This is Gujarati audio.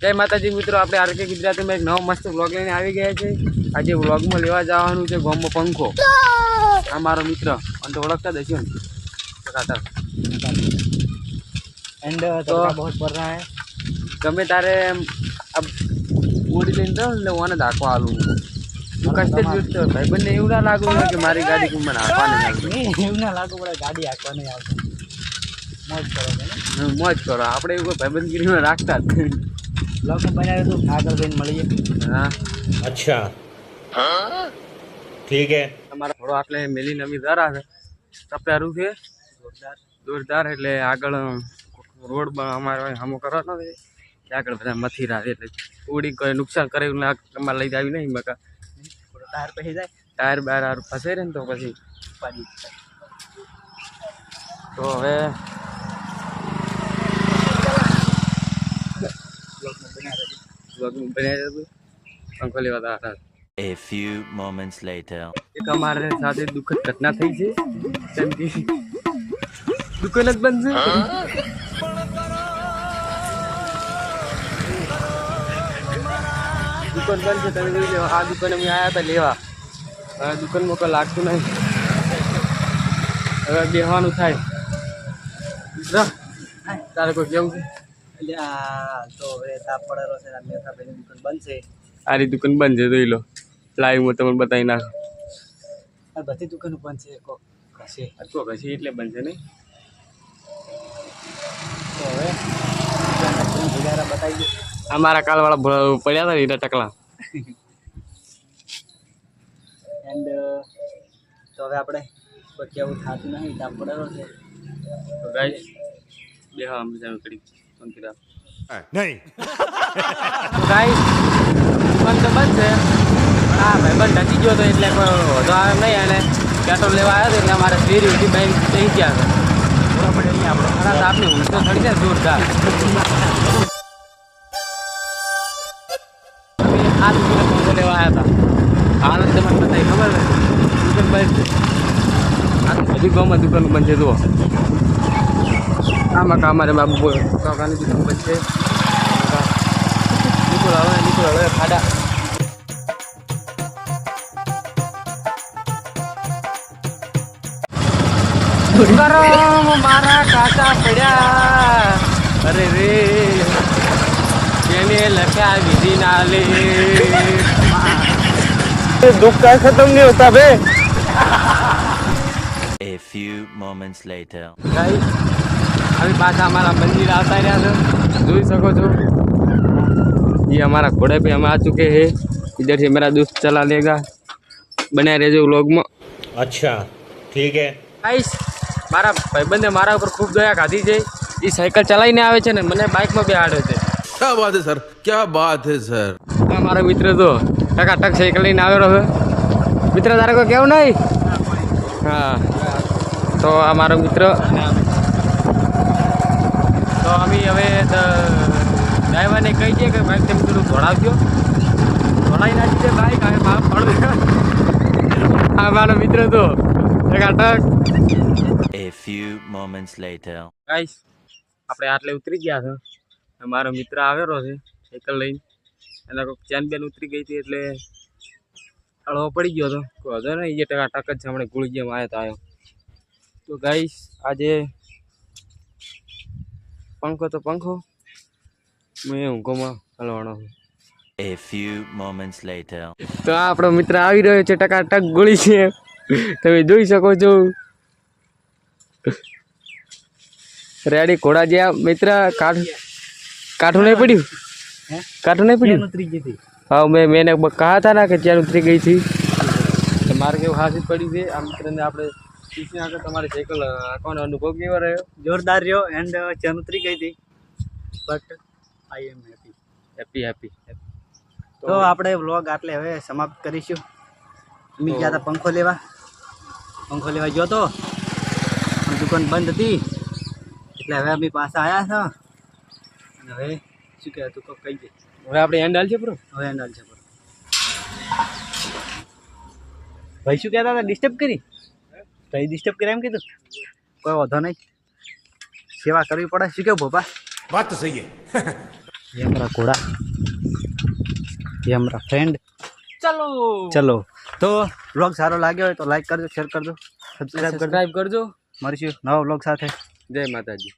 જય માતાજી મિત્રો, આપણે આરકે ગુજરાતીમાં એક નવો મસ્ત વ્લોગ લઈને આવી ગયા છે। આજે વ્લોગમાં લેવા જવાનું છે ગામમાં પંખો। આ મારો મિત્ર અને તો ઓળખતા જ હશો ને કાકા। एंड तो बहुत बढ़ रहा है। ગમે તારે આ ઉડી લઈને તો એટલે ઓને ધાકવા આલું તું કષ્ટ જ જોઈતો ભાઈબંધને એવું ના લાગુ કે મારી ગાડી કું મને આપવા નહીં લાગુ। એવું ના લાગુ પડે, ગાડી હાંકવા નહીં આવશે। મોજ કરો મોજ કરો, આપણે એવું કોઈ ભાઈબંધગીરીમાં રાખતા જ। ब्लॉग में बनाए तो આગળ જઈને મળીએ। હા अच्छा ठीक है। તમારા થોડો આટલે મેલીને અમી જરા છે તપેરું છે જોરદાર એટલે આગળ રોડ અમારે હમો કરવાનો છે આગળ બધા મથીરા છે એટલે થોડી કોઈ નુકસાન કરે એવું તમારે લઈ જાવી નહીં મકા ટાયર પછી જાય, ટાયર બાર હાર ફસે રહે ને તો પછી તો હવે પંખો લેવા હતા। A few moments later. એક અમારે સાથે દુઃખદ ઘટના થઈ છે કેમ કે દુકાન જ બંધ છે। દુકાન બંધ છે, તમે જોઈ લો। આ દુકાને અમે આવ્યા હતા લેવા, હવે દુકાનમાં કોઈ લાગતું નહીં, હવે બેહવાનું થાય। તારે કોઈ કેવું છે? એટલે આ તો હવે તાપ પડેલો છે, આ મેથા ભાઈની દુકાન બંધ છે। આરી દુકાન બંધ છે, જોઈ લો લાઈવમાં તમને બતાવી નાખો। આ બધી દુકાનો બંધ છે, કોક હશે તો કશી એટલે બંધ છે નહીં। તો હવે ગુજારા બતાવી દે। અમારા કાલવાળા પડ્યા હતા ને એના ટકલા। એન્ડ તો હવે આપણે કોઈ કેવું થતું નહીં, તાપ પડેલો છે। તો ગાઈસ બેહા અમે જાવ કરી પંખીરા नहीं તો ગાઈસ દુકાન તો બંધ છે, પણ આ ભાઈબંધ ઢકી ગયો તો એટલે કોઈ વધુ આવે નહીં, અને પેટ્રોલ લેવા આવ્યો હતો એટલે અમારે ફેરી ઉઠી બેન થઈ ગયા છે। બરાબર અહીંયા આપણે ખરા આપને ઊંઘ તો ચડી જાય જોરદાર। આ દુકાને પંખો લેવા આવ્યા હતા, આનંદ તમને બતાવી ખબર ને દુકાન બંધ છે। આ તો બધી ગામમાં દુકાન બંધ છે। જુઓ આમાં અમારે બાબુ કાકાની દુકાન બંધ છે। નીકળો હવે ખાડા મારા કાકા પડ્યા, અરે રે એને લખ્યા વિધિ ના લે, દુઃખ કા ખતમ નહીં હોતા બે। A few moments later. Guys अभी पास हमारा मंदिर आता रहा था, જોઈ શકો છો। ये हमारा घोड़े पे हम आ चुके हैं, इधर से मेरा दोस्त चला लेगा, बने रहજો व्लॉग में। अच्छा ठीक है। गाइस મારા ભાઈબંધે મારા ઉપર ખૂબ દયા ખાધી છે। એ સાયકલ ચલાવીને આવે છે ને મને બાઇકમાં બેહાડ્યો છે। क्या बात है सर, क्या बात है सर। આ મારો મિત્ર તો ટકાટક સાયકલ લઈને આવેલો છે। મિત્ર તારે કોઈ કેવું નહીં? હા તો આ મારો મિત્ર, તો અમે હવે ડ્રાઈવરને કહી દઈએ કે બાઇક તેમ થોડું દોડાવજો, દોડાવી નાખી છે બાઇક હવે બાપ પડે। આ મારો મિત્ર તો ટકાટક। A few moments later. Guys આપણે આટલે ઉતરી ગયા છે, મારો મિત્ર આવેલો છે સાયકલ લઈને, એના કોઈ ચેન બેન ઉતરી ગઈ હતી એટલે અળવો પડી ગયો હતો। કોઈ હતો ને એ ટકાટક જ હમણાં ગુળી જેમ આવ્યો તો આવ્યો। તો ગાઈસ આજે પંખો તો પંખો મેં ઊંઘોમાં હલવાનો છું। A few moments later. તો આ આપણો મિત્ર આવી રહ્યો છે, ટકાટક ગોળી છે, તમે જોઈ શકો છો। રેડી ઘોડા જ્યાં મિત્ર કાઠું નહીં પડ્યું, કાઠું નહીં પડ્યું। ઉતરી ગઈ હતી। हाँ मैंने कहा था ना कि चैन उतरी गई थी, तो मारे के हासिल पड़ी थी। आ मित्र ने આપણે પીછે આગળ તમારી સાયકલ આંકવાનો અનુભવ કેવો રહ્યો? જોરદાર રહ્યો। એન્ડ ચેન ઉતરી ગઈ હતી, but I am happy happy તો આપણે વ્લોગ આટલે હવે સમાપ્ત કરીશું। અમે ગયા હતા પંખો લેવા ગયો તો દુકાન બંધ હતી એટલે હવે અમે પાછા આવ્યા છો, અને હવે શું કહે તું કહી દે। હવે આપણે હેન્ડ હાલ છે બ્રો, હવે એન્ડ છે ભાઈ શું કહેતા હતા? ડિસ્ટર્બ કરી તો ડિસ્ટર્બ કર્યા એમ કીધું? કોઈ વાંધો નહીં, સેવા કરવી પડે। શું કેવું ભોપા? बात तो सही है। ये हमारा घोड़ा, ये हमारा फ्रेंड। ચલો चलो तो व्लॉग सारो लाग्यो હોય તો લાઈક કરજો, શેર કરજો, સબસ્ક્રાઇબ કરજો। સબસ્ક્રાઇબ કરજો મળીશું નવા વ્લોગ સાથે। જય માતાજી।